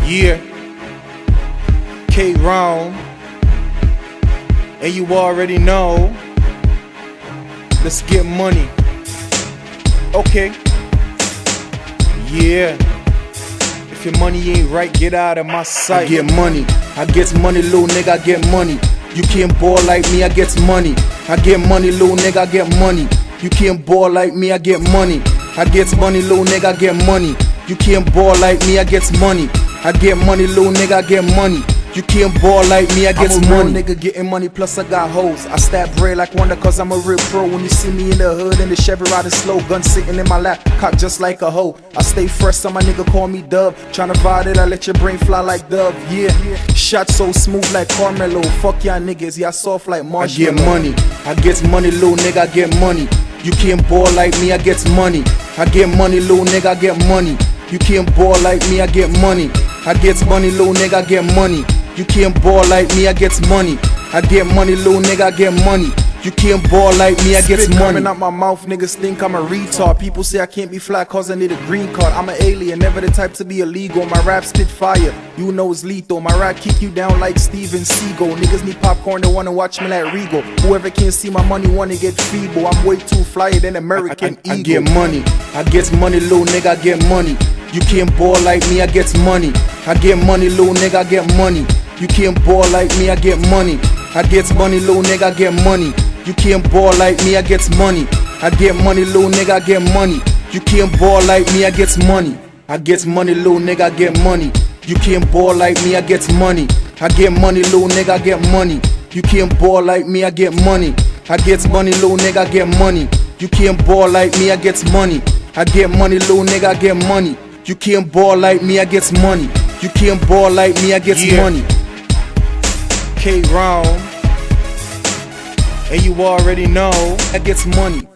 Yeah, Kron, and you already know. Let's get money. Okay. Yeah. If your money ain't right, get out of my sight. I get money. I gets money, little nigga. I get money. You can't ball like me. I gets money. I get money, little nigga. I get money. You can't ball like me. I get money. I gets money, little nigga. I get money. You can't ball like me. I gets money. I get money, little nigga. I get money. You can't ball like me, I get money. I'm a real nigga getting money, plus I got hoes. I stab bread like Wonder cause I'm a real pro. When you see me in the hood, in the Chevy riding slow, gun sitting in my lap, cock just like a hoe. I stay fresh, so my nigga call me Dub. Tryna vibe it, I let your brain fly like Dove. Yeah, shot so smooth like Carmelo. Fuck y'all niggas, y'all soft like Marshmallow. I get money, I gets money, little nigga, I get money. You can't ball like me, I gets money. I get money, little nigga, I get money. You can't ball like me, I get money. I gets money, little nigga, I get money. You can't ball like me, I gets money. I get money, little nigga, I get money. You can't ball like me, I gets money. Coming out my mouth, niggas think I'm a retard. People say I can't be fly cause I need a green card. I'm an alien, never the type to be illegal. My rap spit fire, you know it's lethal. My rap kick you down like Steven Seagal. Niggas need popcorn, they wanna watch me like Regal. Whoever can't see my money wanna get feeble. I'm way too flyer than American Eagle. I get money, I gets money, little nigga, I get money. You can't ball like me, I gets money. I get money, little nigga, I get money. You can't ball like me, I get money. I gets money, little nigga, I get money. You can't ball like me, I gets money. I get money, little nigga, I get money. You can't ball like me, I gets money. I gets money, little nigga, I get money. You can't ball like me, I gets money. I get money, little nigga, I get money. You can't ball like me, I get money. I gets money, little nigga, I get money. You can't ball like me, I gets money. I get money, little nigga, I get money. You can't ball like me, I gets money. You can't ball like me, I gets money. Kron, and you already know I gets money.